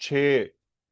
6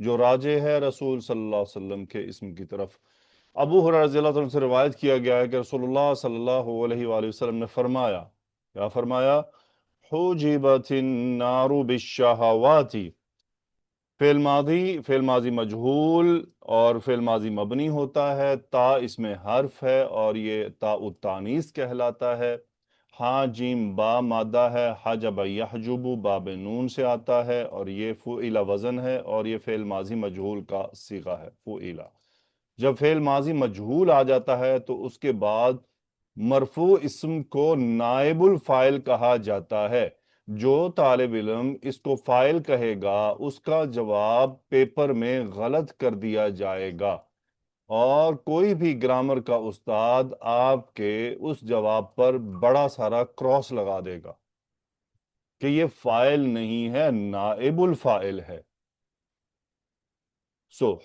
جو راجع ہے رسول صلی اللہ علیہ وسلم کے اسم کی طرف۔ ابو ہریرہ رضی اللہ عنہ سے روایت کیا گیا ہے کہ رسول اللہ صلی اللہ علیہ وآلہ وسلم نے فرمایا، کیا فرمایا؟ حجبت النار بالشہوات۔ فعل ماضی مجہول اور فعل ماضی مبنی ہوتا ہے، تا اس میں حرف ہے اور یہ تا التانیث کہلاتا ہے۔ ہاں جیم با مادہ ہے، حجب یحجب باب نون سے آتا ہے اور یہ فعل وزن ہے اور یہ فعل ماضی مجہول کا صیغہ ہے فعل۔ جب فعل ماضی مجہول آ جاتا ہے تو اس کے بعد مرفوع اسم کو نائب الفاعل کہا جاتا ہے۔ جو طالب علم اس کو فاعل کہے گا اس کا جواب پیپر میں غلط کر دیا جائے گا، اور کوئی بھی گرامر کا استاد آپ کے اس جواب پر بڑا سارا کراس لگا دے گا کہ یہ فاعل نہیں ہے، نائب الفاعل ہے۔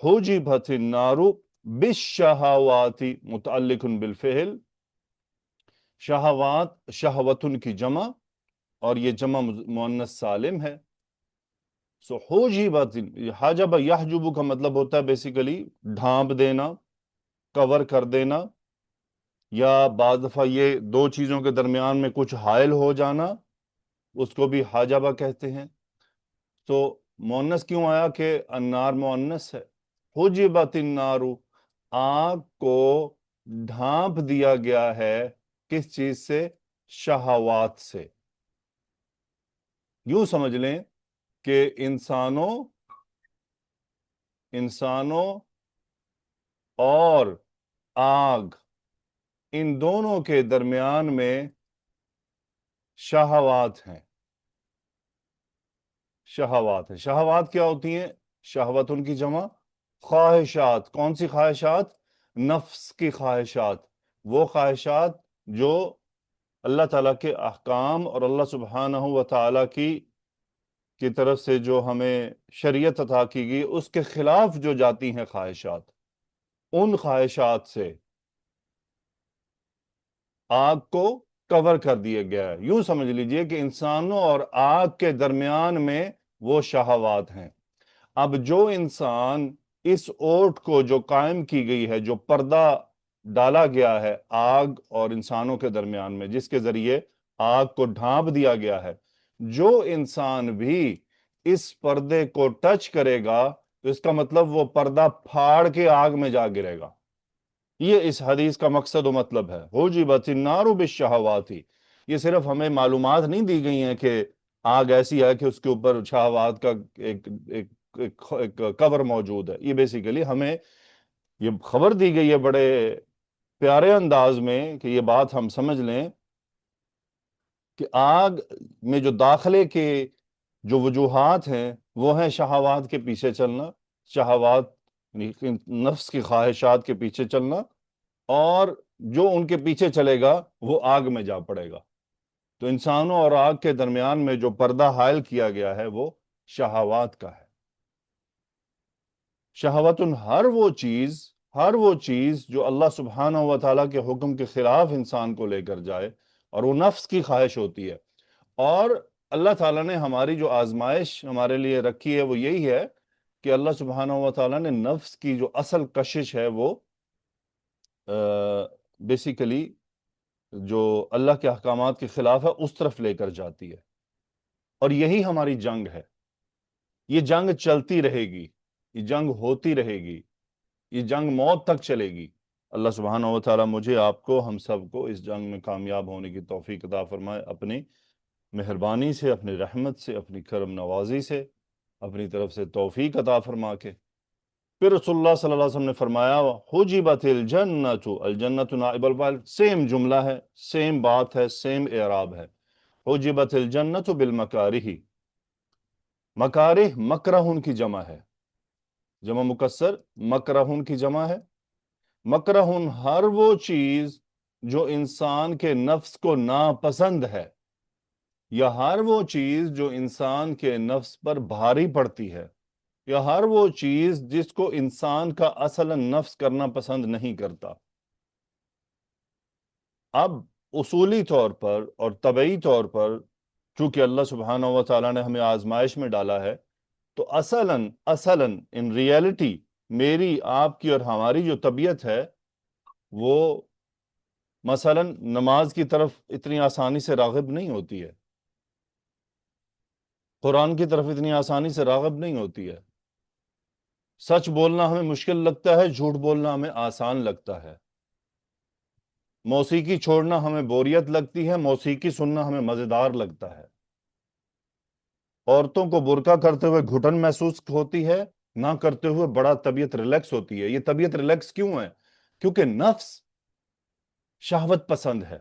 حجبت النار بالشہوات متعلق بالفعل، شہوات شہوتن کی جمع اور یہ جمع مؤنث سالم ہے۔ حجبت، حجب یحجب کا مطلب ہوتا ہے بیسیکلی ڈھانپ دینا، کور کر دینا، یا بعض دفعہ یہ دو چیزوں کے درمیان میں کچھ حائل ہو جانا، اس کو بھی حاجبہ کہتے ہیں۔ تو مؤنث کیوں آیا کہ النار مؤنث ہے۔ حجبت النار، آگ کو ڈھانپ دیا گیا ہے، کس چیز سے؟ شہوات سے۔ یوں سمجھ لیں کہ انسانوں اور آگ، ان دونوں کے درمیان میں شہوات ہیں۔ شہوات کیا ہوتی ہیں؟ شہوت ان کی جمع خواہشات۔ کون سی خواہشات؟ نفس کی خواہشات، وہ خواہشات جو اللہ تعالیٰ کے احکام اور اللہ سبحانہ و تعالیٰ کی طرف سے جو ہمیں شریعت عطا کی گئی اس کے خلاف جو جاتی ہیں خواہشات، ان خواہشات سے آگ کو کور کر دیا گیا ہے۔ یوں سمجھ لیجئے کہ انسانوں اور آگ کے درمیان میں وہ شہوات ہیں۔ اب جو انسان اس اوٹ کو جو قائم کی گئی ہے، جو پردہ ڈالا گیا ہے آگ اور انسانوں کے درمیان میں، جس کے ذریعے آگ کو ڈھانپ دیا گیا ہے، جو انسان بھی اس پردے کو ٹچ کرے گا تو اس کا مطلب وہ پردہ پھاڑ کے آگ میں جا گرے گا۔ یہ اس حدیث کا مقصد و مطلب ہے۔ حجبت النار بالشہوات، یہ صرف ہمیں معلومات نہیں دی گئی ہیں کہ آگ ایسی ہے کہ اس کے اوپر شہوات کا ایک کور موجود ہے۔ یہ بیسیکلی ہمیں یہ خبر دی گئی ہے بڑے پیارے انداز میں کہ یہ بات ہم سمجھ لیں کہ آگ میں جو داخلے کے جو وجوہات ہیں وہ ہیں شہوات کے پیچھے چلنا، شہوات نفس کی خواہشات کے پیچھے چلنا، اور جو ان کے پیچھے چلے گا وہ آگ میں جا پڑے گا۔ تو انسانوں اور آگ کے درمیان میں جو پردہ حائل کیا گیا ہے وہ شہوات کا ہے۔ شہوتن ہر وہ چیز جو اللہ سبحانہ و تعالیٰ کے حکم کے خلاف انسان کو لے کر جائے، اور وہ نفس کی خواہش ہوتی ہے۔ اور اللہ تعالیٰ نے ہماری جو آزمائش ہمارے لیے رکھی ہے وہ یہی ہے کہ اللہ سبحانہ و تعالیٰ نے نفس کی جو اصل کشش ہے وہ بیسیکلی جو اللہ کے احکامات کے خلاف ہے اس طرف لے کر جاتی ہے، اور یہی ہماری جنگ ہے۔ یہ جنگ چلتی رہے گی، یہ جنگ ہوتی رہے گی، یہ جنگ موت تک چلے گی۔ اللہ سبحانہ و تعالیٰ مجھے، آپ کو، ہم سب کو اس جنگ میں کامیاب ہونے کی توفیق عطا فرمائے، اپنی مہربانی سے، اپنی رحمت سے، اپنی کرم نوازی سے، اپنی طرف سے توفیق عطا فرما کے۔ پھر رسول اللہ صلی اللہ علیہ وسلم نے فرمایا حجبت الجنت، الجنت نائب الفاعل، سیم جملہ ہے، سیم بات ہے، سیم اعراب ہے۔ حجبت الجنت بالمکارہ، مکارہ مکرہن کی جمع ہے، جمع مکسر مکرہن کی جمع ہے۔ مکرہن ہر وہ چیز جو انسان کے نفس کو ناپسند ہے، یا ہر وہ چیز جو انسان کے نفس پر بھاری پڑتی ہے، یا ہر وہ چیز جس کو انسان کا اصلا نفس کرنا پسند نہیں کرتا۔ اب اصولی طور پر اور طبعی طور پر چونکہ اللہ سبحانہ و تعالیٰ نے ہمیں آزمائش میں ڈالا ہے، تو اصلاً ان ریئلٹی میری آپ کی اور ہماری جو طبیعت ہے وہ مثلا نماز کی طرف اتنی آسانی سے راغب نہیں ہوتی ہے، قرآن کی طرف اتنی آسانی سے راغب نہیں ہوتی ہے، سچ بولنا ہمیں مشکل لگتا ہے، جھوٹ بولنا ہمیں آسان لگتا ہے، موسیقی چھوڑنا ہمیں بوریت لگتی ہے، موسیقی سننا ہمیں مزیدار لگتا ہے، عورتوں کو برقع کرتے ہوئے گھٹن محسوس ہوتی ہے، نہ کرتے ہوئے بڑا طبیعت ریلیکس ہوتی ہے۔ یہ طبیعت ریلیکس کیوں ہے؟ کیونکہ نفس شہوت پسند ہے،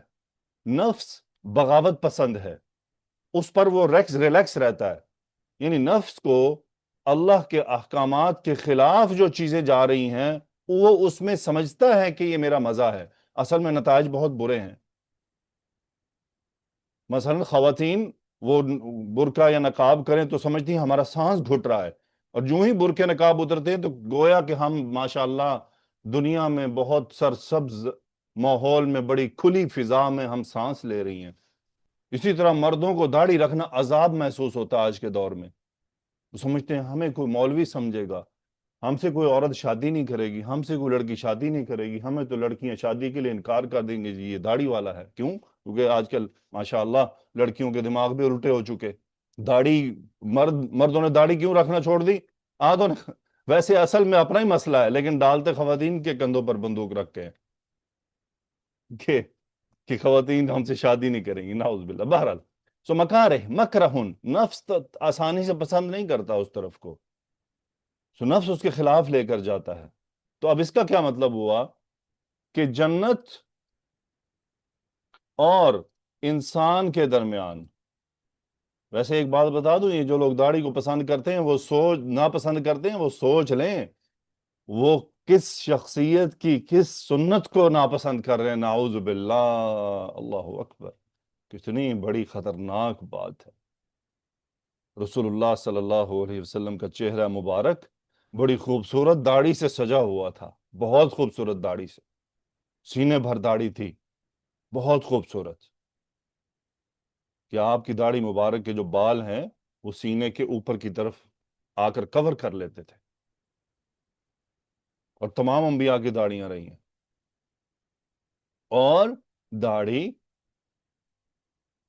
نفس بغاوت پسند ہے، اس پر وہ ریلیکس رہتا ہے، یعنی نفس کو اللہ کے احکامات کے خلاف جو چیزیں جا رہی ہیں وہ اس میں سمجھتا ہے کہ یہ میرا مزہ ہے، اصل میں نتائج بہت برے ہیں۔ مثلا خواتین وہ برقع یا نقاب کریں تو سمجھتی ہیں ہمارا سانس گھٹ رہا ہے، اور جو ہی برقع نقاب اترتے ہیں تو گویا کہ ہم ماشاءاللہ دنیا میں بہت سرسبز ماحول میں بڑی کھلی فضا میں ہم سانس لے رہی ہیں۔ اسی طرح مردوں کو داڑھی رکھنا عذاب محسوس ہوتا ہے آج کے دور میں، وہ سمجھتے ہیں ہمیں کوئی مولوی سمجھے گا، ہم سے کوئی عورت شادی نہیں کرے گی، ہم سے کوئی لڑکی شادی نہیں کرے گی، ہمیں تو لڑکیاں شادی کے لیے انکار کر دیں گے، جی یہ داڑھی والا ہے۔ کیوں؟ کیونکہ آج کل ماشاءاللہ لڑکیوں کے دماغ بھی الٹے ہو چکے، داڑھی مردوں نے داڑھی کیوں رکھنا چھوڑ دی؟ آدھوں نے ویسے اصل میں اپنا ہی مسئلہ ہے، لیکن ڈالتے خواتین کے کندھوں پر بندوق رکھ کے کہ خواتین ہم سے شادی نہیں کریں گی، نعوذ باللہ۔ بہرحال سو مکارہ مکرہن، نفس آسانی سے پسند نہیں کرتا اس طرف کو، سو نفس اس کے خلاف لے کر جاتا ہے۔ تو اب اس کا کیا مطلب ہوا کہ جنت اور انسان کے درمیان، ویسے ایک بات بتا دوں، یہ جو لوگ داڑھی کو پسند کرتے ہیں وہ ناپسند کرتے ہیں، وہ سوچ لیں وہ کس شخصیت کی کس سنت کو ناپسند کر رہے ہیں، نعوذ باللہ، اللہ اکبر، کتنی بڑی خطرناک بات ہے۔ رسول اللہ صلی اللہ علیہ وسلم کا چہرہ مبارک بڑی خوبصورت داڑھی سے سجا ہوا تھا، بہت خوبصورت داڑھی سے، سینے بھر داڑھی تھی، بہت خوبصورت، کہ آپ کی داڑھی مبارک کے جو بال ہیں وہ سینے کے اوپر کی طرف آ کر کور کر لیتے تھے، اور تمام انبیاء کی داڑیاں رہی ہیں۔ اور داڑھی،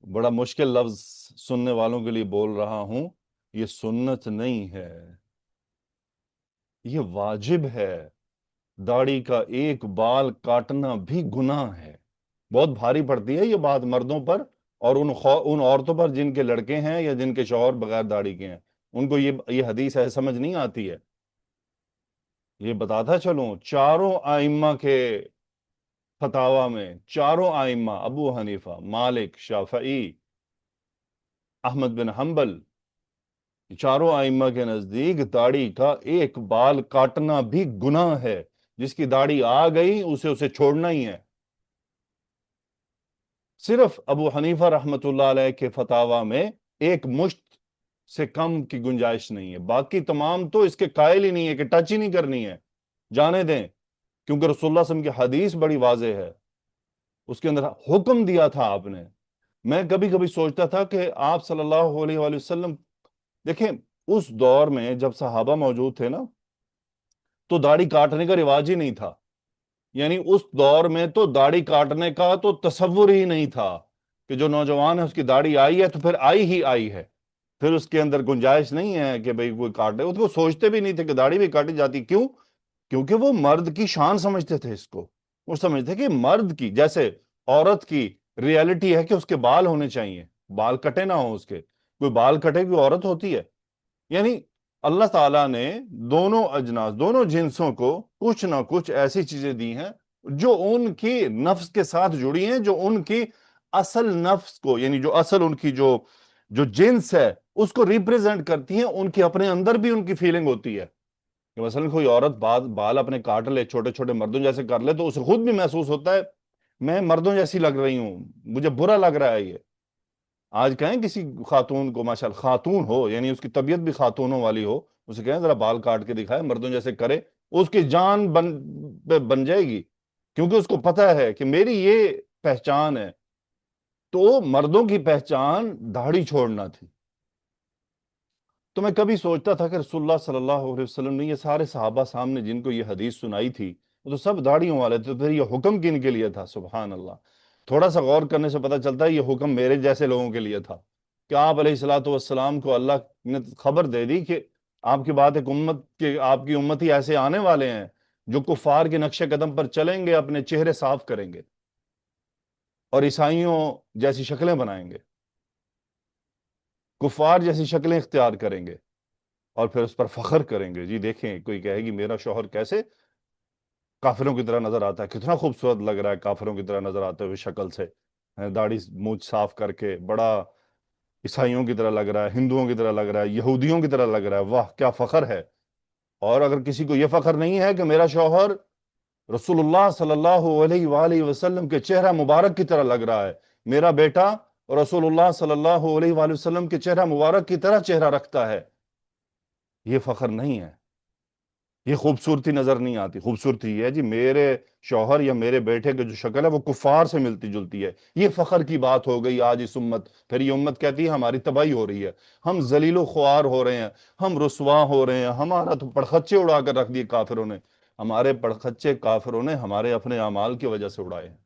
بڑا مشکل لفظ سننے والوں کے لیے بول رہا ہوں، یہ سنت نہیں ہے، یہ واجب ہے۔ داڑھی کا ایک بال کاٹنا بھی گناہ ہے، بہت بھاری پڑتی ہے یہ بات مردوں پر اور ان عورتوں پر جن کے لڑکے ہیں یا جن کے شوہر بغیر داڑھی کے ہیں، ان کو یہ حدیث ہے سمجھ نہیں آتی ہے۔ یہ بتاتا چلوں، چاروں ائمہ کے فتاوی میں، چاروں ائمہ ابو حنیفہ، مالک، شافعی، احمد بن حنبل، چاروں ائمہ کے نزدیک داڑھی کا ایک بال کاٹنا بھی گناہ ہے، جس کی داڑھی آ گئی اسے چھوڑنا ہی ہے۔ صرف ابو حنیفہ رحمۃ اللہ علیہ کے فتاوی میں ایک مشت سے کم کی گنجائش نہیں ہے، باقی تمام تو اس کے قائل ہی نہیں ہے کہ ٹچ ہی نہیں کرنی ہے، جانے دیں، کیونکہ رسول اللہ صلی اللہ علیہ وسلم کی حدیث بڑی واضح ہے، اس کے اندر حکم دیا تھا آپ نے۔ میں کبھی کبھی سوچتا تھا کہ آپ صلی اللہ علیہ وآلہ وسلم، دیکھیں اس دور میں جب صحابہ موجود تھے نا تو داڑھی کاٹنے کا رواج ہی نہیں تھا، یعنی اس دور میں تو داڑھی کاٹنے کا تو تصور ہی نہیں تھا کہ جو نوجوان ہے اس کی داڑھی آئی ہے تو پھر آئی ہی آئی ہے، پھر اس کے اندر گنجائش نہیں ہے کہ بھئی کوئی کاٹے، وہ سوچتے بھی نہیں تھے کہ داڑھی بھی کاٹی جاتی۔ کیوں؟ کیونکہ وہ مرد کی شان سمجھتے تھے اس کو، وہ سمجھتے کہ مرد کی جیسے عورت کی ریالٹی ہے کہ اس کے بال ہونے چاہیے، بال کٹے نہ ہوں، اس کے کوئی بال کٹے کوئی عورت ہوتی ہے؟ یعنی اللہ تعالیٰ نے دونوں اجناس، دونوں جنسوں کو کچھ نہ کچھ ایسی چیزیں دی ہیں جو ان کی نفس کے ساتھ جڑی ہیں، جو ان کی اصل نفس کو، یعنی جو اصل ان کی جو جنس ہے اس کو ریپریزنٹ کرتی ہیں، ان کے اپنے اندر بھی ان کی فیلنگ ہوتی ہے کہ مثلا کوئی عورت بال اپنے کاٹ لے، چھوٹے چھوٹے مردوں جیسے کر لے، تو اسے خود بھی محسوس ہوتا ہے میں مردوں جیسی لگ رہی ہوں، مجھے برا لگ رہا ہے۔ یہ آج کہیں کسی خاتون کو، ماشاءاللہ خاتون ہو یعنی اس کی طبیعت بھی خاتونوں والی ہو، اسے کہیں ذرا بال کاٹ کے دکھائے مردوں جیسے کرے، اس کی جان بن جائے گی، کیونکہ اس کو پتہ ہے کہ میری یہ پہچان ہے۔ تو مردوں کی پہچان داڑھی چھوڑنا تھی، تو میں کبھی سوچتا تھا کہ رسول اللہ صلی اللہ علیہ وسلم نے یہ سارے صحابہ سامنے جن کو یہ حدیث سنائی تھی وہ تو سب داڑھیوں والے تھے، تو پھر یہ حکم کن کے لیے تھا؟ سبحان اللہ. تھوڑا سا غور کرنے سے پتہ چلتا ہے یہ حکم میرے جیسے لوگوں کے لیے تھا کہ آپ علیہ الصلوۃ والسلام کو اللہ نے خبر دے دی کہ آپ کی بات ایک امت کے آپ کی امتی ایسے آنے والے ہیں جو کفار کے نقش قدم پر چلیں گے، اپنے چہرے صاف کریں گے اور عیسائیوں جیسی شکلیں بنائیں گے، کفار جیسی شکلیں اختیار کریں گے اور پھر اس پر فخر کریں گے. جی دیکھیں، کوئی کہے گی میرا شوہر کیسے کافروں کی طرح نظر آتا ہے، کتنا خوبصورت لگ رہا ہے کافروں کی طرح نظر آتے ہوئے شکل سے، داڑھی مونچھ صاف کر کے بڑا عیسائیوں کی طرح لگ رہا ہے، ہندوؤں کی طرح لگ رہا ہے، یہودیوں کی طرح لگ رہا ہے. واہ کیا فخر ہے. اور اگر کسی کو یہ فخر نہیں ہے کہ میرا شوہر رسول اللہ صلی اللہ علیہ وآلہ وسلم کے چہرہ مبارک کی طرح لگ رہا ہے، میرا بیٹا رسول اللہ صلی اللہ علیہ وآلہ وسلم کے چہرہ مبارک کی طرح چہرہ رکھتا ہے، یہ فخر نہیں ہے، یہ خوبصورتی نظر نہیں آتی. خوبصورتی یہ ہے جی میرے شوہر یا میرے بیٹے کی جو شکل ہے وہ کفار سے ملتی جلتی ہے. یہ فخر کی بات ہو گئی آج اس امت. پھر یہ امت کہتی ہے ہماری تباہی ہو رہی ہے، ہم ذلیل و خوار ہو رہے ہیں، ہم رسوا ہو رہے ہیں، ہمارا تو پڑخچے اڑا کر رکھ دیے کافروں نے. ہمارے پڑخچے کافروں نے ہمارے اپنے اعمال کی وجہ سے اڑائے ہیں.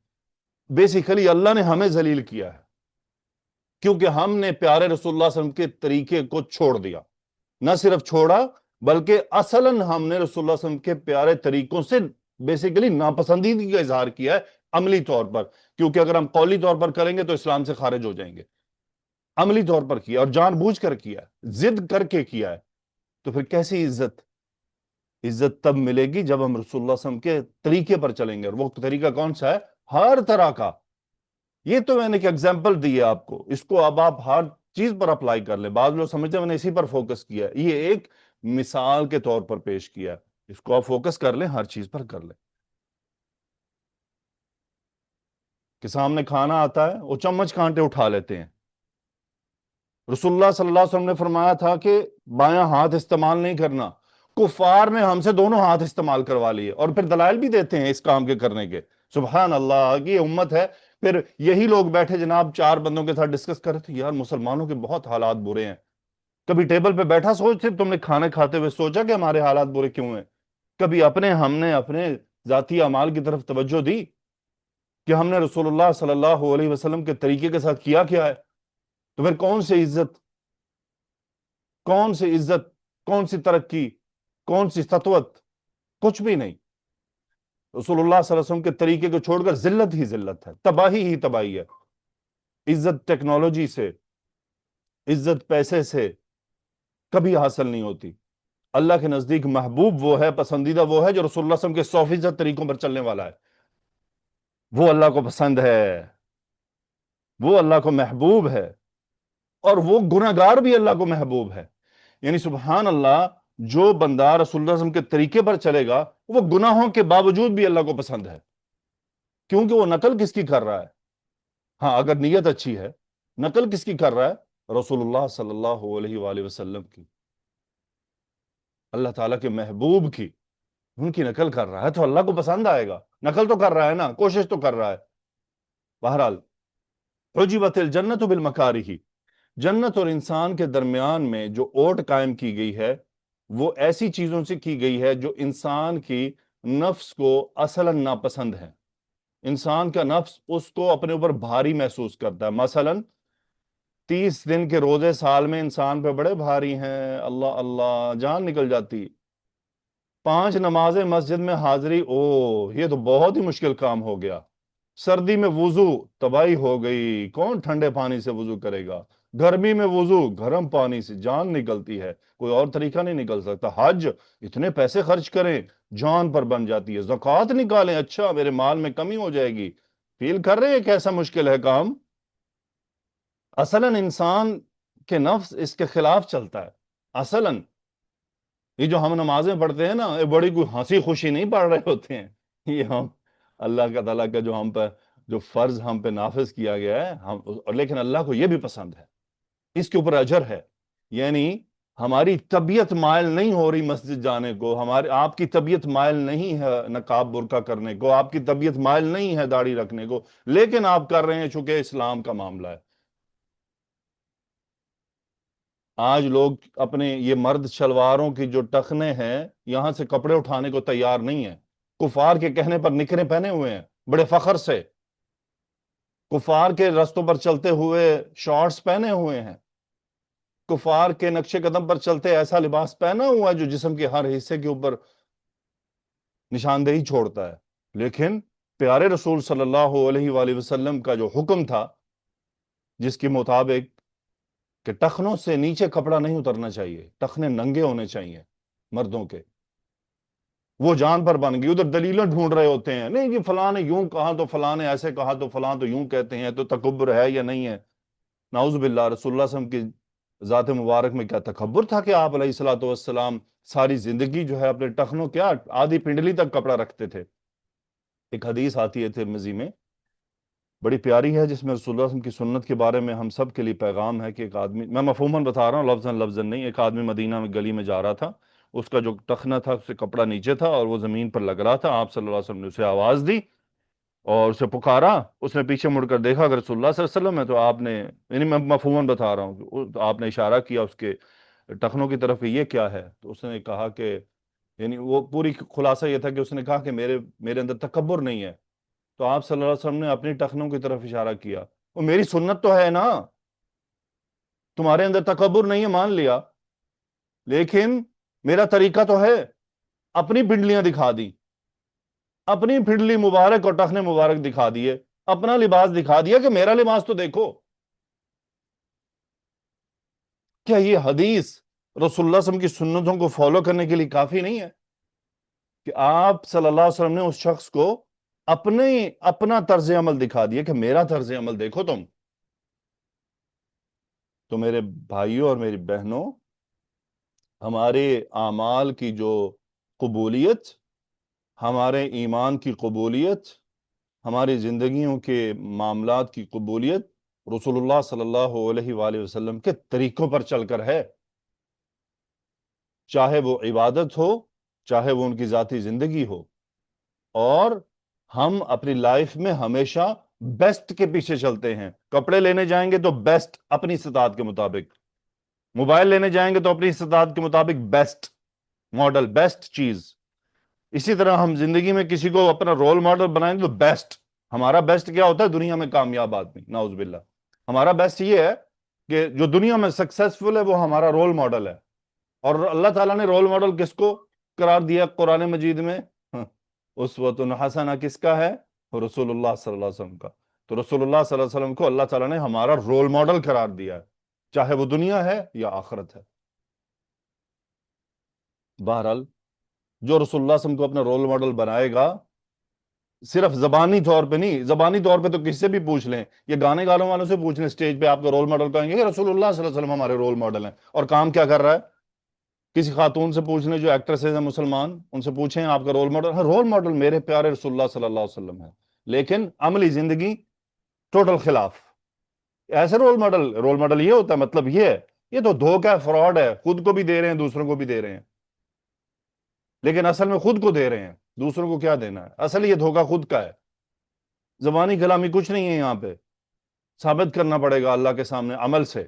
بیسیکلی اللہ نے ہمیں ذلیل کیا ہے کیونکہ ہم نے پیارے رسول اللہ صلی اللہ علیہ وسلم کے طریقے کو چھوڑ دیا. نہ صرف چھوڑا بلکہ اصلاً ہم نے رسول اللہ صلی اللہ علیہ وسلم کے پیارے طریقوں سے بیسیکلی ناپسندیدگی کا اظہار کیا ہے عملی طور پر، کیونکہ اگر ہم قولی طور پر کریں گے تو اسلام سے خارج ہو جائیں گے. عملی طور پر کیا اور جان بوجھ کر کیا ہے، ضد کر کے کیا ہے. تو پھر کیسی عزت تب ملے گی جب ہم رسول اللہ صلی اللہ علیہ وسلم کے طریقے پر چلیں گے. اور وہ طریقہ کون سا ہے؟ ہر طرح کا. یہ تو میں نے ایک ایگزامپل دی ہے آپ کو، اس کو اب آپ ہر چیز پر اپلائی کر لیں. بعض لوگ سمجھتے ہیں میں نے اسی پر فوکس کیا ہے، یہ ایک مثال کے طور پر پیش کیا ہے. اس کو آپ فوکس کر لیں، ہر چیز پر کر لیں. کہ سامنے کھانا آتا ہے وہ چمچ کانٹے اٹھا لیتے ہیں. رسول اللہ صلی اللہ علیہ وسلم نے فرمایا تھا کہ بایاں ہاتھ استعمال نہیں کرنا. کفار نے ہم سے دونوں ہاتھ استعمال کروا لیے اور پھر دلائل بھی دیتے ہیں اس کام کے کرنے کے. سبحان اللہ کی امت ہے. پھر یہی لوگ بیٹھے جناب 4 بندوں کے ساتھ ڈسکس کر رہے تھے، یار مسلمانوں کے بہت حالات برے ہیں. کبھی ٹیبل پہ بیٹھا سوچتے تم نے کھانے کھاتے ہوئے سوچا کہ ہمارے حالات برے کیوں ہیں؟ کبھی ہم نے اپنے ذاتی اعمال کی طرف توجہ دی کہ ہم نے رسول اللہ صلی اللہ علیہ وسلم کے طریقے کے ساتھ کیا ہے؟ تو پھر کون سی عزت، کون سی ترقی، کون سی سطوت؟ کچھ بھی نہیں. رسول اللہ صلی اللہ علیہ وسلم کے طریقے کو چھوڑ کر ذلت ہی ذلت ہے، تباہی ہی تباہی ہے. عزت ٹیکنالوجی سے، عزت پیسے سے کبھی حاصل نہیں ہوتی. اللہ کے نزدیک محبوب وہ ہے، پسندیدہ وہ ہے جو رسول اللہ صلی اللہ علیہ وسلم کے 100% طریقوں پر چلنے والا ہے. وہ اللہ کو پسند ہے، وہ اللہ کو محبوب ہے، اور وہ گناہگار بھی اللہ کو محبوب ہے. یعنی سبحان اللہ، جو بندہ رسول اللہ صلی اللہ علیہ وسلم کے طریقے پر چلے گا وہ گناہوں کے باوجود بھی اللہ کو پسند ہے. کیونکہ وہ نقل کس کی کر رہا ہے؟ ہاں اگر نیت اچھی ہے، نقل کس کی کر رہا ہے؟ رسول اللہ صلی اللہ علیہ وآلہ وسلم کی، اللہ تعالیٰ کے محبوب کی، ان کی نقل کر رہا ہے تو اللہ کو پسند آئے گا. نقل تو کر رہا ہے نا، کوشش تو کر رہا ہے. بہرحال حجبت الجنت بالمکارہ، جنت اور انسان کے درمیان میں جو اوٹ قائم کی گئی ہے وہ ایسی چیزوں سے کی گئی ہے جو انسان کی نفس کو اصلاً ناپسند ہے. انسان کا نفس اس کو اپنے اوپر بھاری محسوس کرتا ہے. مثلاً 30 دن کے روزے سال میں انسان پہ بڑے بھاری ہیں، اللہ اللہ جان نکل جاتی. 5 نمازیں مسجد میں حاضری، یہ تو بہت ہی مشکل کام ہو گیا. سردی میں وضو، تباہی ہو گئی، کون ٹھنڈے پانی سے وضو کرے گا؟ گرمی میں وضو، گرم پانی سے جان نکلتی ہے، کوئی اور طریقہ نہیں نکل سکتا. حج، اتنے پیسے خرچ کریں جان پر بن جاتی ہے. زکوٰۃ نکالیں، اچھا میرے مال میں کمی ہو جائے گی. فیل کر رہے ہیں کیسا مشکل ہے کام؟ اصلاً انسان کے نفس اس کے خلاف چلتا ہے. اصلاً یہ جو ہم نمازیں پڑھتے ہیں نا، یہ بڑی کوئی ہنسی خوشی نہیں پڑھ رہے ہوتے ہیں. یہ ہم اللہ کا تعالیٰ کا جو ہم پہ جو فرض ہم پہ نافذ کیا گیا ہے، لیکن اللہ کو یہ بھی پسند ہے، اس کے اوپر اجر ہے. یعنی ہماری طبیعت مائل نہیں ہو رہی مسجد جانے کو، آپ کی طبیعت مائل نہیں ہے نقاب برقع کرنے کو، آپ کی طبیعت مائل نہیں ہے داڑھی رکھنے کو، لیکن آپ کر رہے ہیں چونکہ اسلام کا معاملہ ہے. آج لوگ اپنے یہ مرد شلواروں کی جو ٹخنے ہیں یہاں سے کپڑے اٹھانے کو تیار نہیں ہیں، کفار کے کہنے پر نکریں پہنے ہوئے ہیں بڑے فخر سے، کفار کے رستوں پر چلتے ہوئے شارٹس پہنے ہوئے ہیں، کفار کے نقش قدم پر چلتے ایسا لباس پہنا ہوا ہے جو جسم کے ہر حصے کے اوپر نشاندہی چھوڑتا ہے۔ لیکن پیارے رسول صلی اللہ علیہ وآلہ وسلم کا جو حکم تھا جس کے مطابق کہ ٹخنوں سے نیچے کپڑا نہیں اترنا چاہیے، ٹخنے ننگے ہونے چاہیے مردوں کے، وہ جان پر بن گئی۔ ادھر دلیلیں ڈھونڈ رہے ہوتے ہیں، نہیں جی فلاں نے یوں کہا تو فلاں نے ایسے کہا تو فلاں تو یوں کہتے ہیں، تو تکبر ہے یا نہیں ہے؟ نعوذ باللہ، رسول اللہ صلی اللہ علیہ وسلم کی ذات مبارک میں کیا تکبر تھا کہ آپ علیہ الصلوۃ والسلام ساری زندگی جو ہے اپنے ٹخنوں کیا آدھی پنڈلی تک کپڑا رکھتے تھے۔ ایک حدیث آتی ہے ترمذی میں، بڑی پیاری ہے، جس میں رسول اللہ صلی اللہ علیہ وسلم کی سنت کے بارے میں ہم سب کے لیے پیغام ہے کہ ایک آدمی، میں مفہوماً بتا رہا ہوں لفظاً لفظاً نہیں، ایک آدمی مدینہ میں گلی میں جا رہا تھا، اس کا جو ٹخنا تھا اس سے کپڑا نیچے تھا اور وہ زمین پر لگ رہا تھا۔ آپ صلی اللہ علیہ وسلم نے اسے آواز دی اور اسے پکارا، اس نے پیچھے مڑ کر دیکھا اگر رسول اللہ صلی اللہ علیہ وسلم ہے تو آپ نے، یعنی میں مفہوماً بتا رہا ہوں، تو آپ نے اشارہ کیا اس کے ٹخنوں کی طرف کہ یہ کیا ہے، تو اس نے کہا کہ، یعنی وہ پوری خلاصہ یہ تھا کہ اس نے کہا کہ میرے اندر تکبر نہیں ہے، تو آپ صلی اللہ علیہ وسلم نے اپنی ٹخنوں کی طرف اشارہ کیا، وہ میری سنت تو ہے نا، تمہارے اندر تکبر نہیں ہے مان لیا، لیکن میرا طریقہ تو ہے، اپنی پنڈلیاں دکھا دی، اپنی پنڈلی مبارک اور ٹخنے مبارک دکھا دیے، اپنا لباس دکھا دیا کہ میرا لباس تو دیکھو۔ کیا یہ حدیث رسول اللہ صلی اللہ علیہ وسلم کی سنتوں کو فالو کرنے کے لیے کافی نہیں ہے کہ آپ صلی اللہ علیہ وسلم نے اس شخص کو اپنا طرز عمل دکھا دیا کہ میرا طرز عمل دیکھو تم؟ تو میرے بھائیوں اور میری بہنوں، ہمارے اعمال کی جو قبولیت، ہمارے ایمان کی قبولیت، ہماری زندگیوں کے معاملات کی قبولیت رسول اللہ صلی اللہ علیہ وآلہ وسلم کے طریقوں پر چل کر ہے، چاہے وہ عبادت ہو، چاہے وہ ان کی ذاتی زندگی ہو، اور ہم اپنی لائف میں ہمیشہ بیسٹ کے پیچھے چلتے ہیں۔ کپڑے لینے جائیں گے تو بیسٹ اپنی استطاعت کے مطابق، موبائل لینے جائیں گے تو اپنی استطاعت کے مطابق بیسٹ ماڈل، بیسٹ چیز۔ اسی طرح ہم زندگی میں کسی کو اپنا رول ماڈل بنائیں گے تو بیسٹ، ہمارا بیسٹ کیا ہوتا ہے دنیا میں کامیاب آدمی، نعوذ باللہ، ہمارا بیسٹ یہ ہے کہ جو دنیا میں سکسیسفل ہے وہ ہمارا رول ماڈل ہے۔ اور اللہ تعالیٰ نے رول ماڈل کس کو قرار دیا قرآن مجید میں؟ اسوۃ حسنہ کس کا ہے؟ رسول اللہ صلی اللہ علیہ وسلم کا۔ تو رسول اللہ صلی اللہ علیہ وسلم کو اللہ تعالیٰ نے ہمارا رول ماڈل قرار دیا ہے، چاہے وہ دنیا ہے یا آخرت ہے۔ بہرحال جو رسول اللہ صلی اللہ علیہ وسلم کو اپنا رول ماڈل بنائے گا، صرف زبانی طور پہ نہیں، زبانی طور پہ تو کسی سے بھی پوچھ لیں، یہ گانے گانوں والوں سے پوچھ لیں اسٹیج پہ آپ کا رول ماڈل کہیں گے کہ رسول اللہ صلی اللہ علیہ وسلم ہمارے رول ماڈل ہیں، اور کام کیا کر رہا ہے؟ کسی خاتون سے پوچھ لیں جو ایکٹریسز ہیں مسلمان، ان سے پوچھیں آپ کا رول ماڈل ہے، رول ماڈل میرے پیارے رسول اللہ صلی اللہ علیہ وسلم ہے، لیکن عملی زندگی ٹوٹل خلاف۔ ایسے رول ماڈل یہ ہوتا ہے، مطلب یہ ہے، یہ تو دھوکہ ہے، فراڈ ہے، خود کو بھی دے رہے ہیں دوسروں کو بھی دے رہے ہیں، لیکن اصل میں خود کو دے رہے ہیں، دوسروں کو کیا دینا ہے؟ اصل یہ دھوکہ خود کا ہے۔ زبانی کلامی کچھ نہیں ہے، یہاں پہ ثابت کرنا پڑے گا اللہ کے سامنے عمل سے،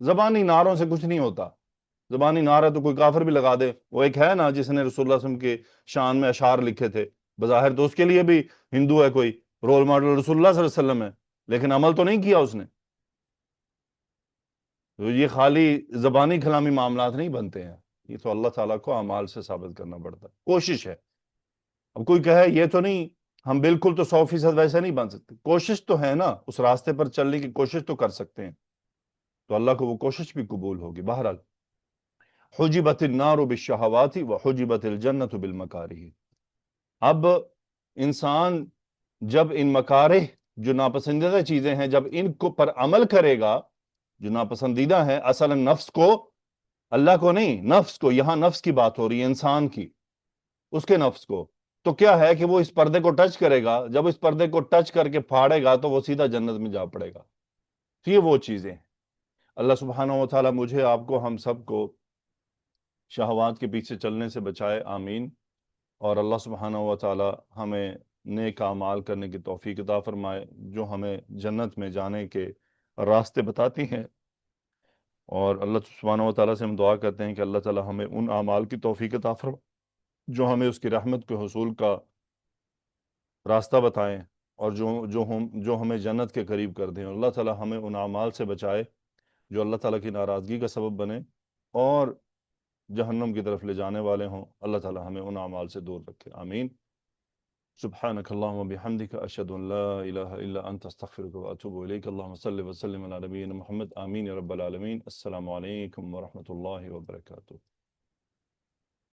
زبانی نعروں سے کچھ نہیں ہوتا۔ زبانی نعرہ تو کوئی کافر بھی لگا دے، وہ ایک ہے نا جس نے رسول اللہ صلی اللہ علیہ وسلم کے شان میں اشعار لکھے تھے، بظاہر تو اس کے لیے بھی ہندو ہے، کوئی رول ماڈل رسول اللہ صلی اللہ علیہ وسلم ہے، لیکن عمل تو نہیں کیا اس نے۔ تو یہ خالی زبانی کلامی معاملات نہیں بنتے ہیں، یہ تو اللہ تعالیٰ کو اعمال سے ثابت کرنا پڑتا ہے، کوشش ہے۔ اب کوئی کہے یہ تو نہیں، ہم بالکل تو 100% ویسے نہیں بن سکتے، کوشش تو ہے نا، اس راستے پر چلنے کی کوشش تو کر سکتے ہیں، تو اللہ کو وہ کوشش بھی قبول ہوگی۔ بہرحال حجبت النار بالشہوات وحجبت الجنت بالمکارہ، اب انسان جب ان مکارہ جو ناپسندیدہ چیزیں ہیں جب ان کو پر عمل کرے گا، جو ناپسندیدہ ہیں، اصلا نفس کو، اللہ کو نہیں، نفس کو، یہاں نفس کی بات ہو رہی ہے، انسان کی، اس کے نفس کو، تو کیا ہے کہ وہ اس پردے کو ٹچ کرے گا، جب اس پردے کو ٹچ کر کے پھاڑے گا تو وہ سیدھا جنت میں جا پڑے گا۔ تو یہ وہ چیزیں ہیں۔ اللہ سبحانہ و تعالیٰ مجھے، آپ کو، ہم سب کو شہوات کے پیچھے چلنے سے بچائے، آمین۔ اور اللہ سبحانہ و تعالیٰ ہمیں نیک اعمال کرنے کی توفیق عطا فرمائے جو ہمیں جنت میں جانے کے راستے بتاتی ہیں۔ اور اللہ سبحانہ و تعالیٰ سے ہم دعا کرتے ہیں کہ اللہ تعالیٰ ہمیں ان اعمال کی توفیق عطا فرما جو ہمیں اس کی رحمت کے حصول کا راستہ بتائیں، اور جو ہمیں جنت کے قریب کر دیں. اللہ تعالیٰ ہمیں ان اعمال سے بچائے جو اللہ تعالیٰ کی ناراضگی کا سبب بنے اور جہنم کی طرف لے جانے والے ہوں. اللہ تعالیٰ ہمیں ان اعمال سے دور رکھے. آمین. سبحانک اللہم بحمدک اشہد ان لا الہ الا انت استغفرک واتوب الیک. اللہم صلی وسلم علی نبینا محمد. آمین یا رب العالمین. السلام علیکم ورحمۃ اللہ وبرکاتہ.